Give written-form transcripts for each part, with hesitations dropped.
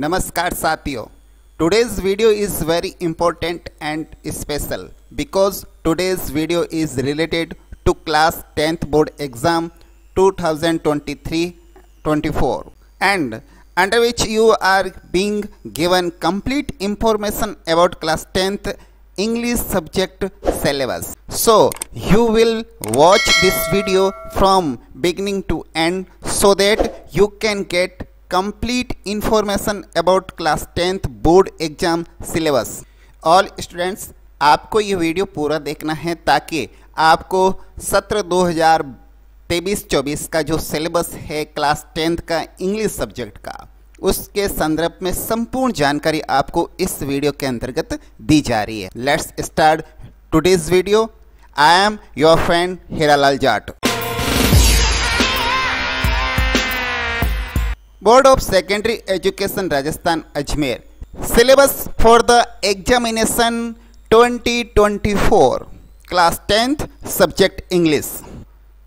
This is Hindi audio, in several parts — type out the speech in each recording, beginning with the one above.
नमस्कार साथियों, today's video is very important and special because today's video is related to class 10th board exam 2023-24 and under which you are being given complete information about class 10th English subject syllabus. So you will watch this video from beginning to end so that you can get complete information about class 10th board exam syllabus. All students, आपको ये वीडियो पूरा देखना है ताकि आपको सत्र 2023-24 का जो सिलेबस है क्लास 10th का इंग्लिश सब्जेक्ट का, उसके संदर्भ में संपूर्ण जानकारी आपको इस वीडियो के अंतर्गत दी जा रही है. Let's start today's video. I am your friend Hiralal Jat. Board of secondary education Rajasthan Ajmer. Syllabus for the examination 2024 class 10th subject English.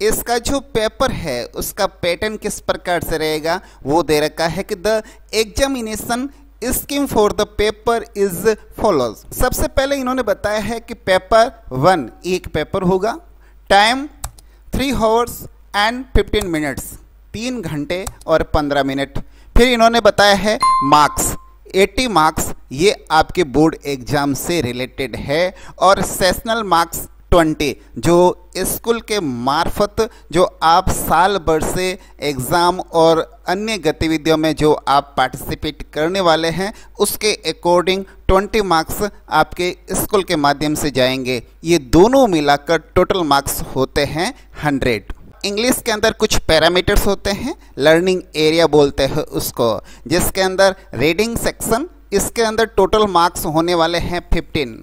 इसका जो पेपर है उसका पैटर्न किस प्रकार से रहेगा वो दे रखा है कि the examination scheme for the paper is follows. सबसे पहले इन्होंने बताया है कि पेपर 1 एक पेपर होगा. टाइम 3 hours and 15 minutes, 3 घंटे और 15 मिनट. फिर इन्होंने बताया है मार्क्स 80 मार्क्स, ये आपके बोर्ड एग्जाम से रिलेटेड है. और सेशनल मार्क्स 20 जो स्कूल के मार्फत जो आप साल भर से एग्ज़ाम और अन्य गतिविधियों में जो आप पार्टिसिपेट करने वाले हैं उसके अकॉर्डिंग 20 मार्क्स आपके स्कूल के माध्यम से जाएंगे. ये दोनों मिलाकर टोटल मार्क्स होते हैं 100. इंग्लिश के अंदर कुछ पैरामीटर्स होते हैं, लर्निंग एरिया बोलते हैं उसको, जिसके अंदर रीडिंग सेक्शन, इसके अंदर टोटल मार्क्स होने वाले हैं 15.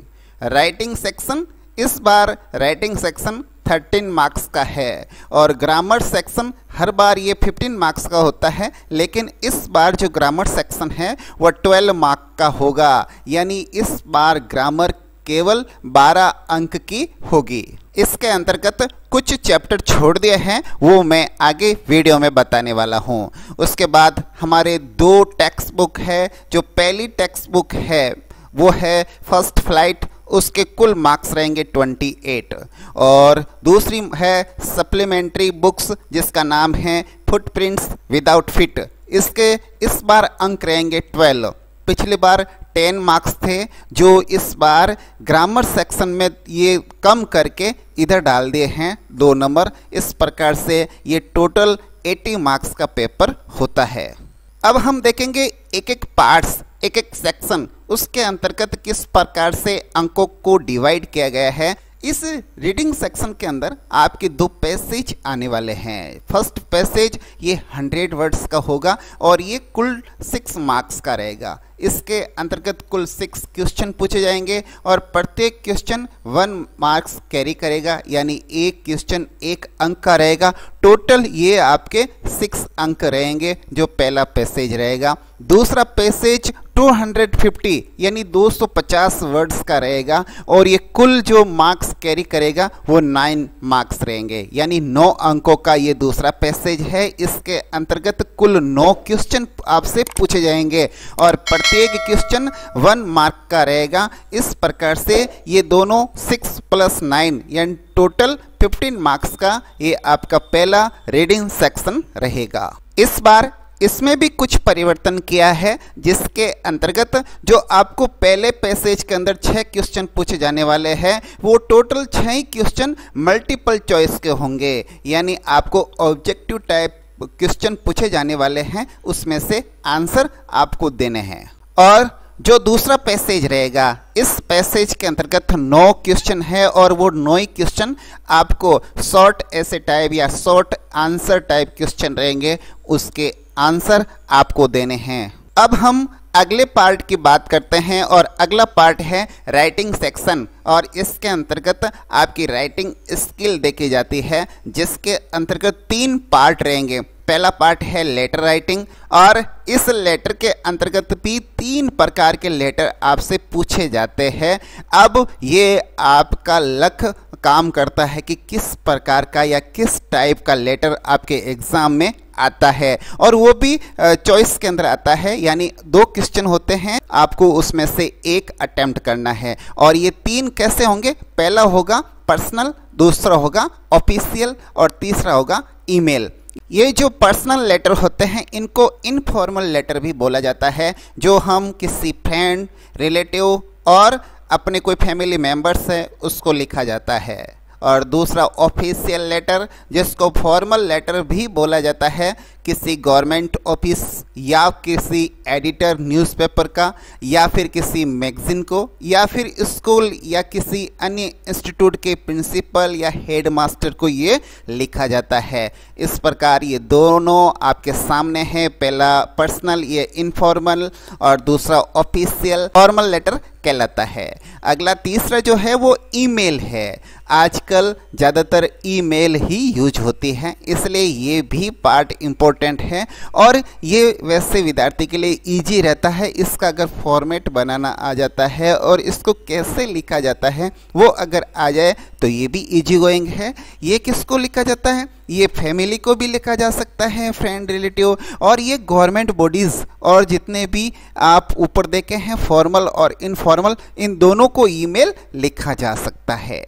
राइटिंग सेक्शन, इस बार राइटिंग सेक्शन 13 मार्क्स का है. और ग्रामर सेक्शन हर बार ये 15 मार्क्स का होता है, लेकिन इस बार जो ग्रामर सेक्शन है वह 12 मार्क का होगा. यानी इस बार ग्रामर केवल 12 अंक की होगी. इसके अंतर्गत कुछ चैप्टर छोड़ दिए हैं, वो मैं आगे वीडियो में बताने वाला हूँ. उसके बाद हमारे 2 टेक्स्ट बुक है. जो पहली टेक्स्ट बुक है वो है फर्स्ट फ्लाइट, उसके कुल मार्क्स रहेंगे 28. और दूसरी है सप्लीमेंट्री बुक्स जिसका नाम है फुटप्रिंट्स विदाउट फिट, इसके इस बार अंक रहेंगे 12. पिछली बार 10 मार्क्स थे जो इस बार ग्रामर सेक्शन में ये कम करके इधर डाल दिए हैं 2 नंबर. इस प्रकार से ये टोटल 80 मार्क्स का पेपर होता है. अब हम देखेंगे एक एक पार्ट्स, एक एक सेक्शन, उसके अंतर्गत किस प्रकार से अंकों को डिवाइड किया गया है. इस रीडिंग सेक्शन के अंदर आपके 2 पैसेज आने वाले हैं. फर्स्ट पैसेज ये 100 वर्ड्स का होगा और ये कुल 6 मार्क्स का रहेगा. इसके अंतर्गत कुल 6 क्वेश्चन पूछे जाएंगे और प्रत्येक क्वेश्चन 1 मार्क्स कैरी करेगा, यानी एक क्वेश्चन 1 अंक का रहेगा. टोटल ये आपके 6 अंक रहेंगे जो पहला पैसेज रहेगा. दूसरा पैसेज 250 यानी 250 वर्ड्स का रहेगा और ये कुल जो मार्क्स कैरी करेगा वो 9 मार्क्स रहेंगे, यानी 9 अंकों का ये दूसरा पैसेज है. इसके अंतर्गत कुल 9 क्वेश्चन आपसे पूछे जाएंगे और प्रत्येक क्वेश्चन 1 मार्क का रहेगा. इस प्रकार से ये दोनों 6 + 9 यानी टोटल 15 मार्क्स का ये आपका पहला रीडिंग सेक्शन रहेगा. इस बार इसमें भी कुछ परिवर्तन किया है, जिसके अंतर्गत जो आपको पहले पैसेज के अंदर 6 क्वेश्चन पूछे जाने वाले हैं वो टोटल 6 क्वेश्चन मल्टीपल चॉइस के होंगे, यानी आपको ऑब्जेक्टिव टाइप क्वेश्चन पूछे जाने वाले हैं, उसमें से आंसर आपको देने हैं. और जो दूसरा पैसेज रहेगा, इस पैसेज के अंतर्गत 9 क्वेश्चन है और वो 9 क्वेश्चन आपको शॉर्ट ऐसे टाइप या शॉर्ट आंसर टाइप क्वेश्चन रहेंगे, उसके आंसर आपको देने हैं. अब हम अगले पार्ट की बात करते हैं और अगला पार्ट है राइटिंग सेक्शन और इसके अंतर्गत आपकी राइटिंग स्किल देखी जाती है, जिसके अंतर्गत 3 पार्ट रहेंगे. पहला पार्ट है लेटर राइटिंग और इस लेटर के अंतर्गत भी 3 प्रकार के लेटर आपसे पूछे जाते हैं. अब ये आपका लक काम करता है कि किस प्रकार का या किस टाइप का लेटर आपके एग्ज़ाम में आता है, और वो भी चॉइस के अंदर आता है, यानी 2 क्वेश्चन होते हैं, आपको उसमें से एक अटेम्प्ट करना है। और ये 3 कैसे होंगे? पहला होगा पर्सनल, दूसरा होगा ऑफिशियल और तीसरा होगा ईमेल। ये जो पर्सनल लेटर होते हैं इनको इनफॉर्मल लेटर भी बोला जाता है, जो हम किसी फ्रेंड, रिलेटिव और अपने कोई फैमिली मेम्बर्स है उसको लिखा जाता है। और दूसरा ऑफिशियल लेटर, जिसको फॉर्मल लेटर भी बोला जाता है, किसी गवर्नमेंट ऑफिस या किसी एडिटर न्यूज़पेपर का या फिर किसी मैगज़ीन को या फिर स्कूल या किसी अन्य इंस्टीट्यूट के प्रिंसिपल या हेड मास्टर को ये लिखा जाता है। इस प्रकार ये दोनों आपके सामने हैं, पहला पर्सनल ये इनफॉर्मल और दूसरा ऑफिशियल फॉर्मल लेटर कहलाता है। अगला तीसरा जो है वो ईमेल है। आजकल ज़्यादातर ईमेल ही यूज होती है, इसलिए ये भी पार्ट इम्पोर्टेंट है और ये वैसे विद्यार्थी के लिए इजी रहता है। इसका अगर फॉर्मेट बनाना आ जाता है और इसको कैसे लिखा जाता है वो अगर आ जाए तो ये भी इजी गोइंग है। ये किसको लिखा जाता है? ये फैमिली को भी लिखा जा सकता है, फ्रेंड, रिलेटिव, और ये गवर्नमेंट बॉडीज़ और जितने भी आप ऊपर देखे हैं फॉर्मल और इनफॉर्मल, इन दोनों को ईमेल लिखा जा सकता है।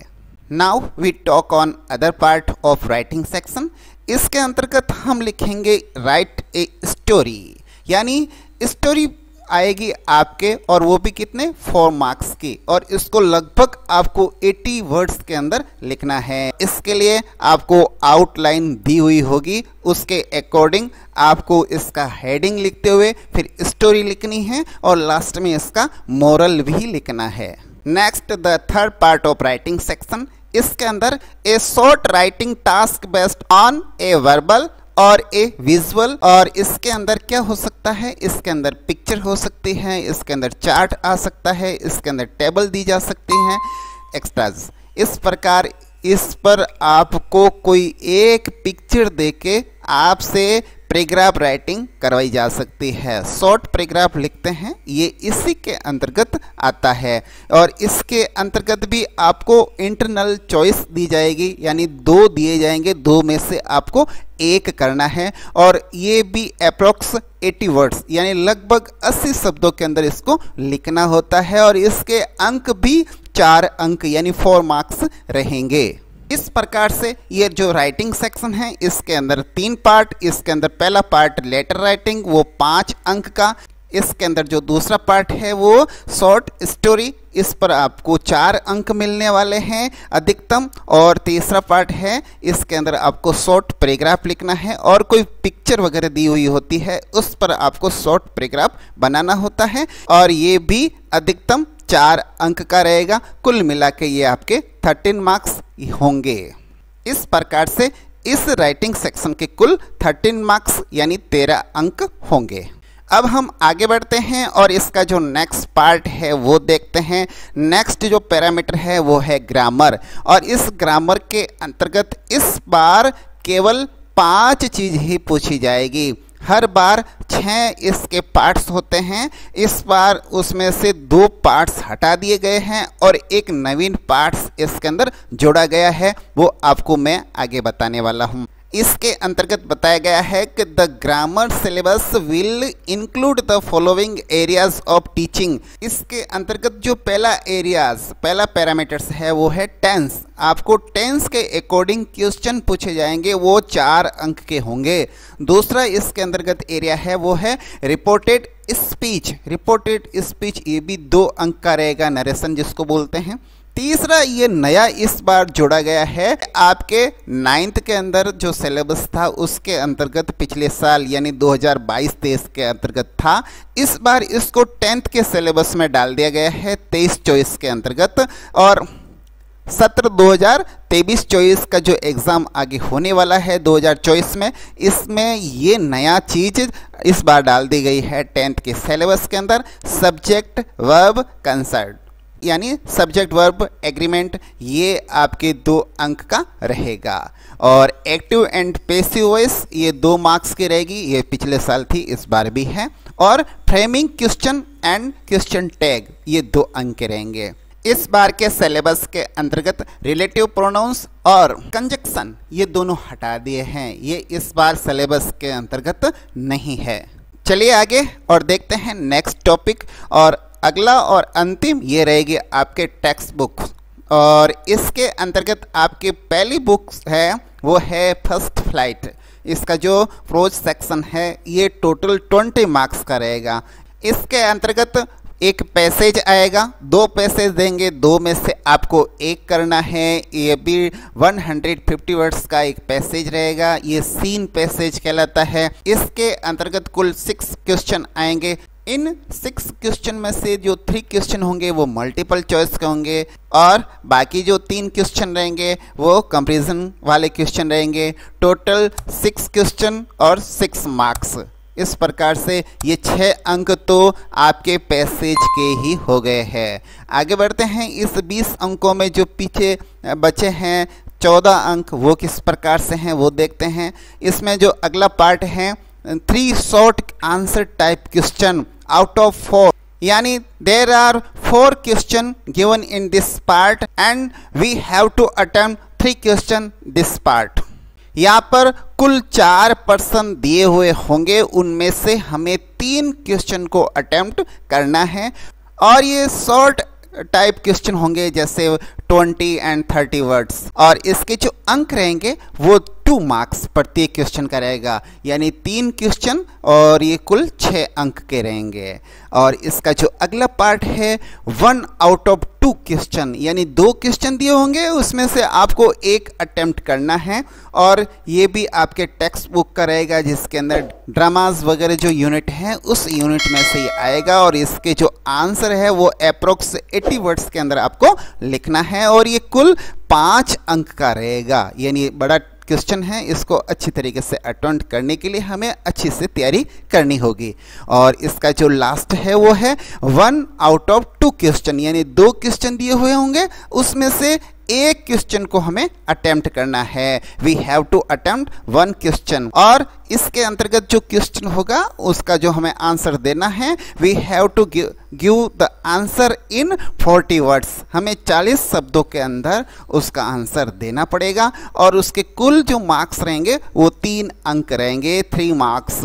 Now we talk on other part of writing section. इसके अंतर्गत हम लिखेंगे राइट ए स्टोरी, यानी स्टोरी आएगी आपके, और वो भी कितने 4 मार्क्स की, और इसको लगभग आपको 80 वर्ड्स के अंदर लिखना है। इसके लिए आपको आउटलाइन दी हुई होगी, उसके अकॉर्डिंग आपको इसका हेडिंग लिखते हुए फिर स्टोरी लिखनी है और लास्ट में इसका मोरल भी लिखना है। Next the third part of writing section. इसके अंदर ए short writing task based on a verbal और ए विजुअल, और इसके अंदर क्या हो सकता है? इसके अंदर पिक्चर हो सकती है, इसके अंदर चार्ट आ सकता है, इसके अंदर टेबल दी जा सकती हैं, एक्स्ट्राज। इस प्रकार इस पर आपको कोई एक पिक्चर देके आपसे पैराग्राफ राइटिंग करवाई जा सकती है। शॉर्ट पैराग्राफ लिखते हैं, ये इसी के अंतर्गत आता है, और इसके अंतर्गत भी आपको इंटरनल चॉइस दी जाएगी, यानी 2 दिए जाएंगे, 2 में से आपको एक करना है, और ये भी अप्रोक्स 80 वर्ड्स यानी लगभग 80 शब्दों के अंदर इसको लिखना होता है, और इसके अंक भी 4 अंक यानी 4 मार्क्स रहेंगे। इस प्रकार से ये जो राइटिंग सेक्शन है इसके अंदर 3 पार्ट। इसके अंदर पहला पार्ट लेटर राइटिंग, वो 5 अंक का। इसके अंदर जो दूसरा पार्ट है वो शॉर्ट स्टोरी, इस पर आपको 4 अंक मिलने वाले हैं अधिकतम। और तीसरा पार्ट है, इसके अंदर आपको शॉर्ट पैराग्राफ लिखना है, और कोई पिक्चर वगैरह दी हुई होती है उस पर आपको शॉर्ट पैराग्राफ बनाना होता है, और ये भी अधिकतम 4 अंक का रहेगा। कुल मिला के ये आपके 13 मार्क्स होंगे। इस प्रकार से इस राइटिंग सेक्शन के कुल 13 मार्क्स यानी 13 अंक होंगे। अब हम आगे बढ़ते हैं और इसका जो नेक्स्ट पार्ट है वो देखते हैं। नेक्स्ट जो पैरामीटर है वो है ग्रामर, और इस ग्रामर के अंतर्गत इस बार केवल 5 चीज़ ही पूछी जाएगी। हर बार 6 इसके पार्ट्स होते हैं, इस बार उसमें से 2 पार्ट्स हटा दिए गए हैं और एक नवीन पार्ट्स इसके अंदर जोड़ा गया है, वो आपको मैं आगे बताने वाला हूँ। इसके अंतर्गत बताया गया है कि the grammar syllabus will include the following areas of teaching. इसके अंतर्गत जो पहला पैरामीटर्स है वो है टेंस। आपको टेंस के अकॉर्डिंग क्वेश्चन पूछे जाएंगे, वो 4 अंक के होंगे। दूसरा इसके अंतर्गत एरिया है वो है रिपोर्टेड स्पीच, ये भी 2 अंक का रहेगा, नरेशन जिसको बोलते हैं। तीसरा ये नया इस बार जोड़ा गया है, आपके 9th के अंदर जो सिलेबस था उसके अंतर्गत पिछले साल यानी 2022-23 के अंतर्गत था, इस बार इसको 10th के सिलेबस में डाल दिया गया है 23-24 के अंतर्गत। और सत्र 2023-24 का जो एग्ज़ाम आगे होने वाला है 2024 में, इसमें ये नया चीज़ इस बार डाल दी गई है 10th के सिलेबस के अंदर, सब्जेक्ट वर्ब कंसर्ट, यानी सब्जेक्ट वर्ब एग्रीमेंट, ये आपके 2 अंक का रहेगा। और एक्टिव एंड पैसिव वॉइस ये 2 मार्क्स की रहेगी, ये पिछले साल थी इस बार भी है। और framing question and question tag ये 2 अंक के रहेंगे। इस बार के सिलेबस के अंतर्गत रिलेटिव प्रोनाउंस और कंजक्शन ये दोनों हटा दिए हैं, ये इस बार सिलेबस के अंतर्गत नहीं है। चलिए आगे और देखते हैं नेक्स्ट टॉपिक, और अगला और अंतिम ये रहेगी आपके टेक्स्ट बुक, और इसके अंतर्गत आपकी पहली बुक है वो है फर्स्ट फ्लाइट। इसका जो प्रोज सेक्शन है ये टोटल 20 मार्क्स का रहेगा। इसके अंतर्गत एक पैसेज आएगा, 2 पैसेज देंगे, 2 में से आपको एक करना है। ये भी 150 वर्ड्स का एक पैसेज रहेगा, ये सीन पैसेज कहलाता है। इसके अंतर्गत कुल 6 क्वेश्चन आएंगे। इन 6 क्वेश्चन में से जो 3 क्वेश्चन होंगे वो मल्टीपल चॉइस के होंगे, और बाकी जो 3 क्वेश्चन रहेंगे वो कंपैरिजन वाले क्वेश्चन रहेंगे। टोटल 6 क्वेश्चन और 6 मार्क्स। इस प्रकार से ये 6 अंक तो आपके पैसेज के ही हो गए हैं। आगे बढ़ते हैं। इस 20 अंकों में जो पीछे बचे हैं 14 अंक वो किस प्रकार से हैं वो देखते हैं। इसमें जो अगला पार्ट है 3 short answer type question out of 4, यानी there are 4 question given in this part and we have to attempt 3 question this part. यहाँ पर कुल 4 पर्सन दिए हुए होंगे, उनमें से हमें 3 क्वेश्चन को अटेम्प्ट करना है, और ये शॉर्ट टाइप क्वेश्चन होंगे जैसे 20 एंड 30 वर्ड्स, और इसके जो अंक रहेंगे वो 2 मार्क्स प्रत्येक क्वेश्चन का रहेगा, यानी 3 क्वेश्चन और ये कुल 6 अंक के रहेंगे। और इसका जो अगला पार्ट है 1 आउट ऑफ 2 क्वेश्चन, यानी 2 क्वेश्चन दिए होंगे, उसमें से आपको एक अटेम्प्ट करना है, और ये भी आपके टेक्स्ट बुक का रहेगा जिसके अंदर ड्रामाज वगैरह जो यूनिट है उस यूनिट में से ये आएगा। और इसके जो आंसर है वो अप्रोक्स 80 वर्ड्स के अंदर आपको लिखना है, और ये कुल 5 अंक का रहेगा, यानी बड़ा क्वेश्चन है। इसको अच्छी तरीके से अटेम्प्ट करने के लिए हमें अच्छी से तैयारी करनी होगी। और इसका जो लास्ट है वो है 1 आउट ऑफ 2 क्वेश्चन, यानी 2 क्वेश्चन दिए हुए होंगे, उसमें से एक क्वेश्चन को हमें अटेम्प्ट करना है। We have to attempt 1 question, और इसके अंतर्गत जो क्वेश्चन होगा उसका जो हमें आंसर देना है, we have to give the answer in 40 words. हमें 40 शब्दों के अंदर उसका आंसर देना पड़ेगा, और उसके कुल जो मार्क्स रहेंगे वो 3 अंक रहेंगे, 3 मार्क्स।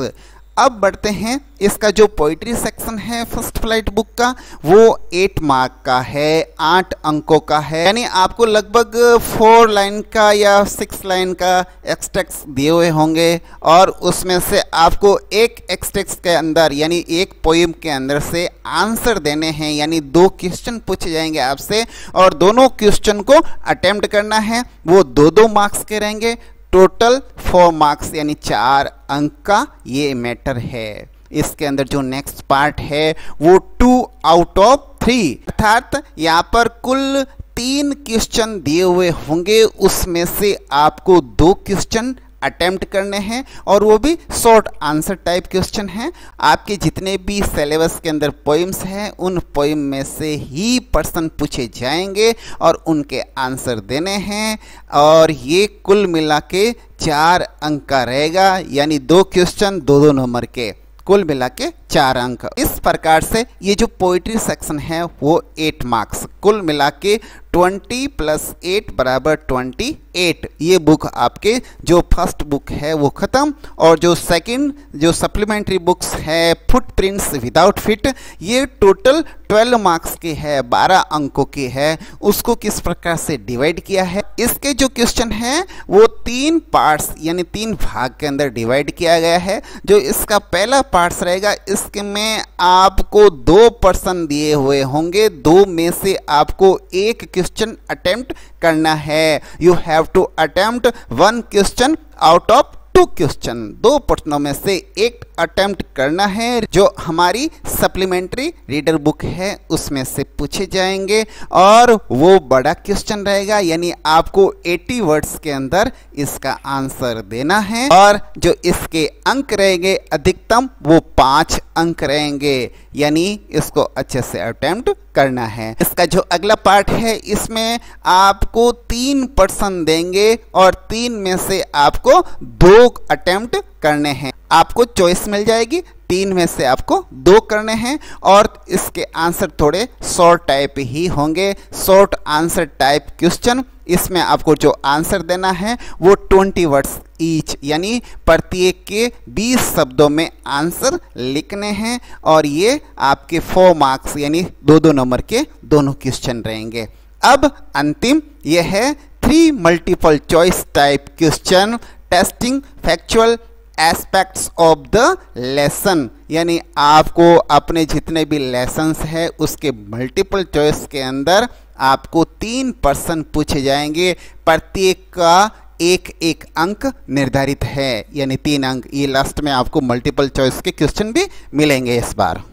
अब बढ़ते हैं। इसका जो पोइट्री सेक्शन है फर्स्ट फ्लाइट बुक का वो 8 मार्क का है, 8 अंकों का है, यानी आपको लगभग 4 लाइन का या 6 लाइन का एक्सट्रैक्ट दिए हुए होंगे, और उसमें से आपको एक एक्सट्रैक्ट के अंदर यानी एक पोएम के अंदर से आंसर देने हैं, यानी 2 क्वेश्चन पूछे जाएंगे आपसे, और दोनों क्वेश्चन को अटेम्प्ट करना है। वो 2-2 मार्क्स के रहेंगे। टोटल 4 मार्क्स यानी 4 अंक का ये मैटर है। इसके अंदर जो नेक्स्ट पार्ट है वो 2 आउट ऑफ 3, अर्थात यहाँ पर कुल 3 क्वेश्चन दिए हुए होंगे, उसमें से आपको 2 क्वेश्चन अटेम्प्ट करने हैं, और वो भी शॉर्ट आंसर टाइप क्वेश्चन हैं। आपके जितने भी सिलेबस के अंदर पोइम्स हैं उन पोइम में से ही प्रश्न पूछे जाएंगे और उनके आंसर देने हैं, और ये कुल मिला के 4 अंक का रहेगा, यानी 2 क्वेश्चन 2-2 नंबर के, कुल मिला के 4 अंक। इस प्रकार से ये जो पोइट्री सेक्शन है वो 8 मार्क्स, कुल मिला के 20 + 8 = 28। ये बुक आपके जो फर्स्ट बुक है वो ख़त्म, और जो सेकंड जो सप्लीमेंट्री बुक्स है फुटप्रिंट्स विदाउट फिट, ये टोटल 12 मार्क्स की है, 12 अंकों की है। उसको किस प्रकार से डिवाइड किया है, इसके जो क्वेश्चन हैं वो 3 पार्ट्स यानी 3 भाग के अंदर डिवाइड किया गया है। जो इसका पहला पार्ट्स रहेगा, इसमें आपको 2 प्रश्न दिए हुए होंगे, 2 में से आपको एक क्वेश्चन अटेम्प्ट करना है। You have to attempt 1 question out of 2 question, 2 प्रश्नों में से एक अटेम्प्ट करना है, जो हमारी सप्लीमेंट्री रीडर बुक है उसमें से पूछे जाएंगे, और वो बड़ा क्वेश्चन रहेगा, यानी आपको 80 वर्ड्स के अंदर इसका आंसर देना है, और जो इसके अंक रहेंगे अधिकतम वो 5 अंक रहेंगे, यानी इसको अच्छे से अटेम्प्ट करना है। इसका जो अगला पार्ट है इसमें आपको 3 प्रश्न देंगे, और 3 में से आपको 2 अटेम्प्ट करने हैं। आपको चॉइस मिल जाएगी 3 में से आपको 2 करने हैं और इसके आंसर थोड़े शॉर्ट टाइप ही होंगे, शॉर्ट आंसर टाइप क्वेश्चन। इसमें आपको जो आंसर देना है वो 20 वर्ड्स ईच, यानी प्रत्येक के 20 शब्दों में आंसर लिखने हैं और ये आपके 4 मार्क्स यानी 2-2 नंबर के दोनों क्वेश्चन रहेंगे। अब अंतिम ये है 3 multiple choice type question testing factual aspects of the lesson, यानी आपको अपने जितने भी लेसन्स हैं उसके मल्टीपल चॉइस के अंदर आपको 3 प्रश्न पूछे जाएंगे, प्रत्येक का एक अंक निर्धारित है, यानी 3 अंक। ये लास्ट में आपको मल्टीपल चॉइस के क्वेश्चन भी मिलेंगे इस बार।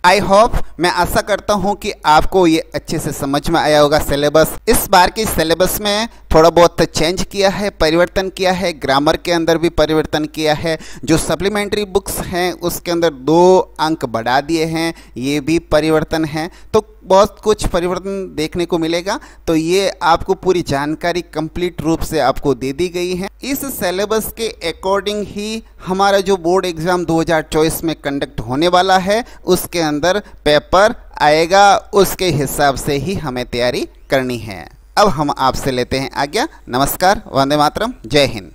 आई होप, मैं आशा करता हूं कि आपको ये अच्छे से समझ में आया होगा सिलेबस। इस बार के सिलेबस में थोड़ा बहुत चेंज किया है, परिवर्तन किया है, ग्रामर के अंदर भी परिवर्तन किया है। जो सप्लीमेंट्री बुक्स हैं उसके अंदर 2 अंक बढ़ा दिए हैं, ये भी परिवर्तन है। तो बहुत कुछ परिवर्तन देखने को मिलेगा। तो ये आपको पूरी जानकारी कंप्लीट रूप से आपको दे दी गई है। इस सिलेबस के अकॉर्डिंग ही हमारा जो बोर्ड एग्ज़ाम 2024 में कंडक्ट होने वाला है उसके अंदर पेपर आएगा, उसके हिसाब से ही हमें तैयारी करनी है। अब हम आपसे लेते हैं आज्ञा। नमस्कार, वंदे मातरम, जय हिंद।